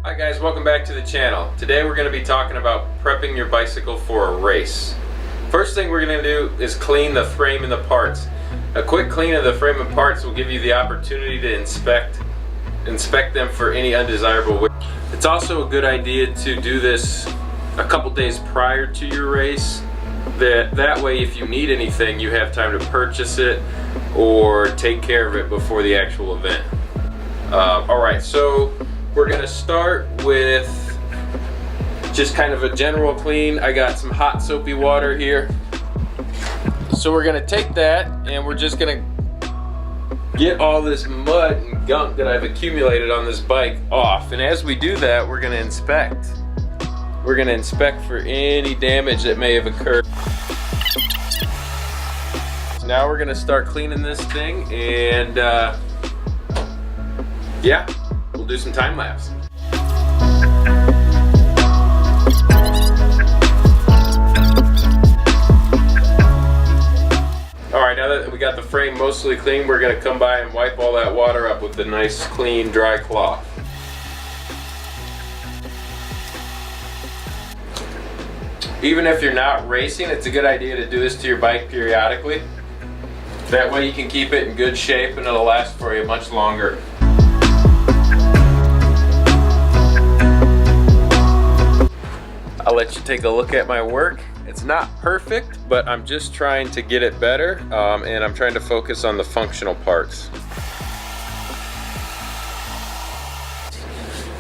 Hi guys, welcome back to the channel. Today we're going to be talking about prepping your bicycle for a race. First thing we're going to do is clean the frame and the parts. A quick clean of the frame and parts will give you the opportunity to inspect them for any undesirable weight. It's also a good idea to do this a couple days prior to your race. That way if you need anything you have time to purchase it or take care of it before the actual event. Alright, so we're going to start with just kind of a general clean. I got some hot soapy water here. So we're going to take that and we're just going to get all this mud and gunk that I've accumulated on this bike off. And as we do that, we're going to inspect. We're going to inspect for any damage that may have occurred. So now we're going to start cleaning this thing and yeah. We'll do some time lapse. Alright, now that we got the frame mostly clean, we're going to come by and wipe all that water up with a nice clean dry cloth. Even if you're not racing, it's a good idea to do this to your bike periodically. That way you can keep it in good shape and it'll last for you much longer. I'll let you take a look at my work. It's not perfect, but I'm just trying to get it better, and I'm trying to focus on the functional parts.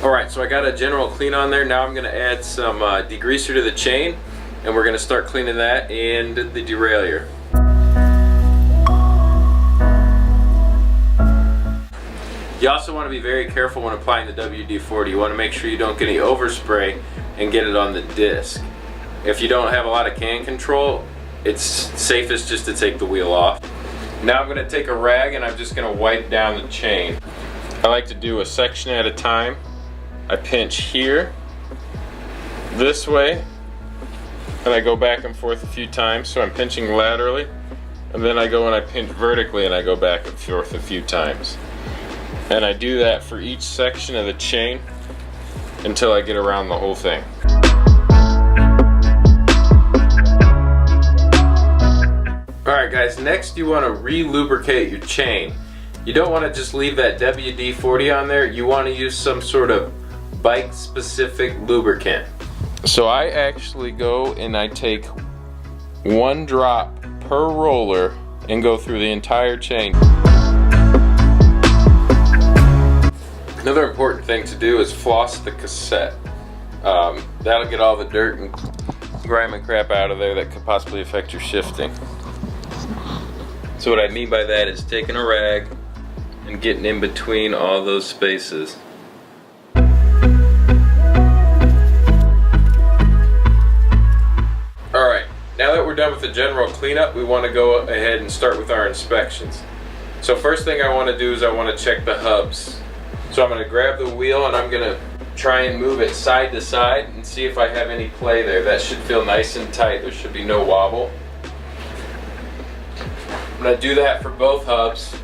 Alright, so I got a general clean on there. Now I'm going to add some degreaser to the chain, and we're going to start cleaning that and the derailleur. You also want to be very careful when applying the WD-40. You want to make sure you don't get any overspray and get it on the disc. If you don't have a lot of can control, it's safest just to take the wheel off. Now I'm going to take a rag and I'm just going to wipe down the chain. I like to do a section at a time. I pinch here, this way, and I go back and forth a few times. So I'm pinching laterally, and then I go and I pinch vertically and I go back and forth a few times. And I do that for each section of the chain until I get around the whole thing. Alright guys, next you want to re-lubricate your chain. You don't want to just leave that WD-40 on there. You want to use some sort of bike specific lubricant. So I actually go and I take 1 drop per roller and go through the entire chain. Another important thing to do is floss the cassette. That'll get all the dirt and grime and crap out of there that could possibly affect your shifting. So what I mean by that is taking a rag and getting in between all those spaces. Alright, now that we're done with the general cleanup, we want to go ahead and start with our inspections. So first thing I want to do is I want to check the hubs. So I'm going to grab the wheel and I'm going to try and move it side to side and see if I have any play there. That should feel nice and tight. There should be no wobble. I'm going to do that for both hubs.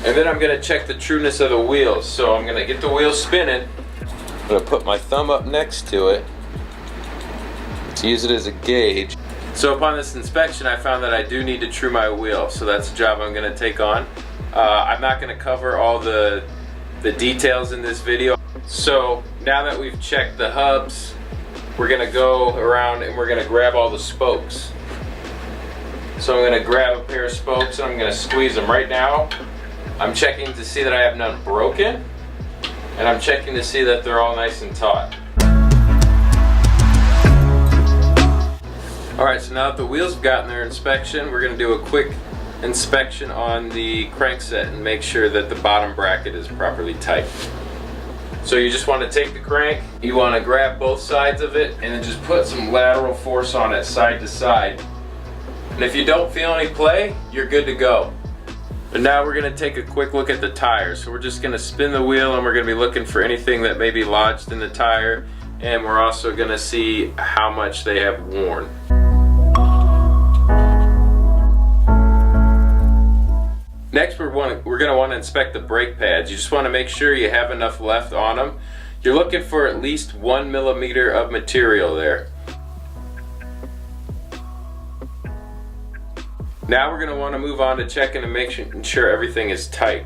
And then I'm going to check the trueness of the wheels. So I'm going to get the wheel spinning. I'm going to put my thumb up next to it to use it as a gauge. So upon this inspection I found that I do need to true my wheel. So that's a job I'm going to take on. I'm not going to cover all the details in this video. So now that we've checked the hubs, we're going to go around and we're going to grab all the spokes. So I'm going to grab a pair of spokes and I'm going to squeeze them. Right now I'm checking to see that I have none broken, and I'm checking to see that they're all nice and taut. Alright, so now that the wheels have gotten their inspection, we're going to do a quick inspection on the crankset and make sure that the bottom bracket is properly tight. So you just want to take the crank, you want to grab both sides of it and then just put some lateral force on it side to side. And if you don't feel any play, you're good to go. And now we're going to take a quick look at the tires. So we're just going to spin the wheel and we're going to be looking for anything that may be lodged in the tire, and we're also going to see how much they have worn. Next, we're going to want to inspect the brake pads. You just want to make sure you have enough left on them. You're looking for at least 1 millimeter of material there. Now we're going to want to move on to checking and making sure everything is tight.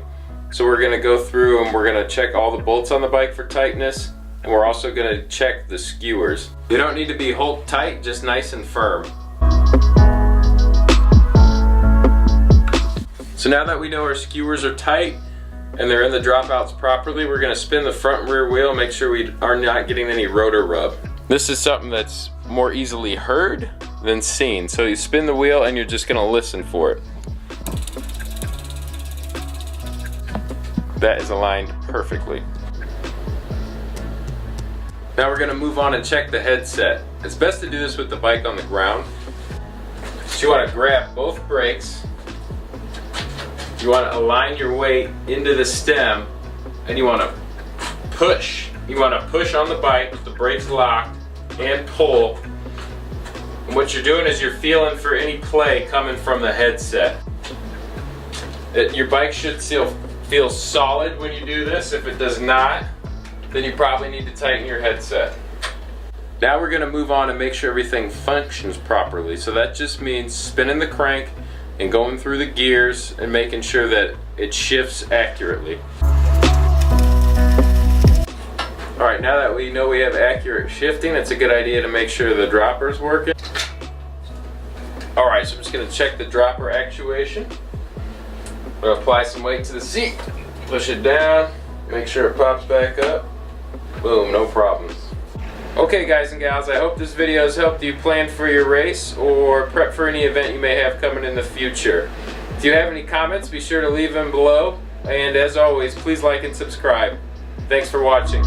So we're going to go through and we're going to check all the bolts on the bike for tightness, and we're also going to check the skewers. You don't need to be hold tight, just nice and firm. So now that we know our skewers are tight and they're in the dropouts properly, we're going to spin the front and rear wheel, make sure we are not getting any rotor rub. This is something that's more easily heard than seen. So you spin the wheel and you're just going to listen for it. That is aligned perfectly. Now we're going to move on and check the headset. It's best to do this with the bike on the ground. So you want to grab both brakes. You want to align your weight into the stem, and you want to push. You want to push on the bike with the brakes locked and pull. And what you're doing is you're feeling for any play coming from the headset. Your bike should feel solid when you do this. If it does not, then you probably need to tighten your headset. Now we're going to move on and make sure everything functions properly. So that just means spinning the crank and going through the gears and making sure that it shifts accurately. Alright, now that we know we have accurate shifting, it's a good idea to make sure the dropper's working. Alright, so I'm just going to check the dropper actuation. I'm going to apply some weight to the seat, push it down, make sure it pops back up. Boom, no problems. Okay guys and gals, I hope this video has helped you plan for your race or prep for any event you may have coming in the future. If you have any comments, be sure to leave them below. And as always, please like and subscribe. Thanks for watching.